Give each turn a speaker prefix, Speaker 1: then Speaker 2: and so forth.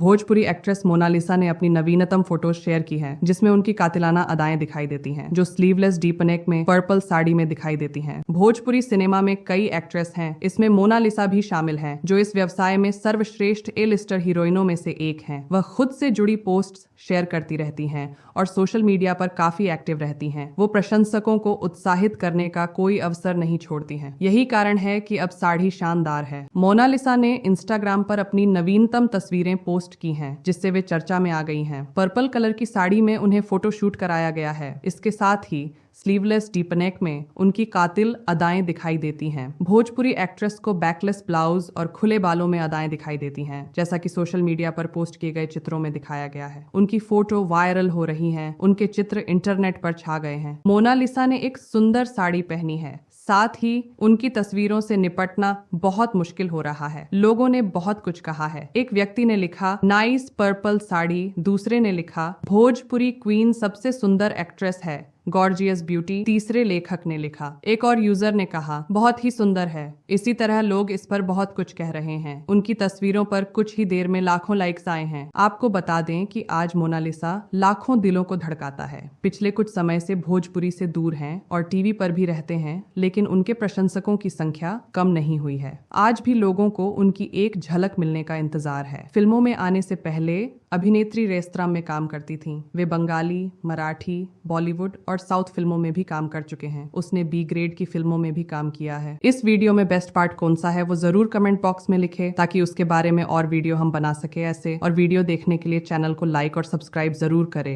Speaker 1: Bhojpuri actress Mona Lisa ने अपनी नवीनतम फोटोज शेयर की हैं, जिसमें उनकी कातिलाना अदाएं दिखाई देती हैं, जो स्लीवलेस डीप नेक में पर्पल साड़ी में दिखाई देती हैं। भोजपुरी सिनेमा में कई एक्ट्रेस हैं, इसमें मोनालिसा भी शामिल हैं, जो इस व्यवसाय में सर्वश्रेष्ठ ए लिस्टर हीरोइनों में से एक हैं। वह खुद से जुड़ी पोस्ट्स शेयर करती रहती हैं और सोशल मीडिया पर काफी एक्टिव रहती हैं। वो प्रशंसकों को उत्साहित करने का कोई अवसर नहीं छोड़ती हैं। यही कारण है कि अब साड़ी शानदार है। मोनालिसा ने इंस्टाग्राम पर अपनी नवीनतम तस्वीरें पोस्ट की हैं, जिससे वे चर्चा में आ गई हैं। पर्पल कलर की साड़ी में उन्हें फोटो शूट कराया गया है। इसके साथ ही स्लीवलेस डीप नेक में उनकी कातिल अदाएं दिखाई देती हैं। भोजपुरी एक्ट्रेस को बैकलेस ब्लाउज और खुले बालों में अदाएं दिखाई देती हैं, जैसा कि सोशल मीडिया पर पोस्ट किए गए चित्रों में दिखाया गया है। उनकी फोटो वायरल हो रही हैं, उनके चित्र इंटरनेट पर छा गए हैं। मोनालिसा ने एक सुंदर साड़ी पहनी है, साथ ही उनकी तस्वीरों से निपटना बहुत मुश्किल हो रहा है। लोगों ने बहुत कुछ कहा है। एक व्यक्ति ने लिखा नाइस पर्पल साड़ी, दूसरे ने लिखा भोजपुरी क्वीन सबसे सुंदर एक्ट्रेस है, गॉर्जियस ब्यूटी, तीसरे लेखक ने लिखा। एक और यूजर ने कहा बहुत ही सुंदर है। इसी तरह लोग इस पर बहुत कुछ कह रहे हैं। उनकी तस्वीरों पर कुछ ही देर में लाखों लाइक्स आए हैं। आपको बता दें कि आज मोनालिसा लाखों दिलों को धड़काता है। पिछले कुछ समय से भोजपुरी से दूर हैं और टीवी पर भी रहते हैं, लेकिन उनके प्रशंसकों की संख्या कम नहीं हुई है। आज भी लोगों को उनकी एक झलक मिलने का इंतजार है। फिल्मों में आने से पहले अभिनेत्री रेस्तरां में काम करती थीं। वे बंगाली, मराठी, बॉलीवुड और साउथ फिल्मों में भी काम कर चुके हैं। उसने बी ग्रेड की फिल्मों में भी काम किया है। इस वीडियो में बेस्ट पार्ट कौन सा है वो जरूर कमेंट बॉक्स में लिखे, ताकि उसके बारे में और वीडियो हम बना सके ऐसे। और वीडियो देखने के लिए चैनल को लाइक और सब्सक्राइब जरूर करें।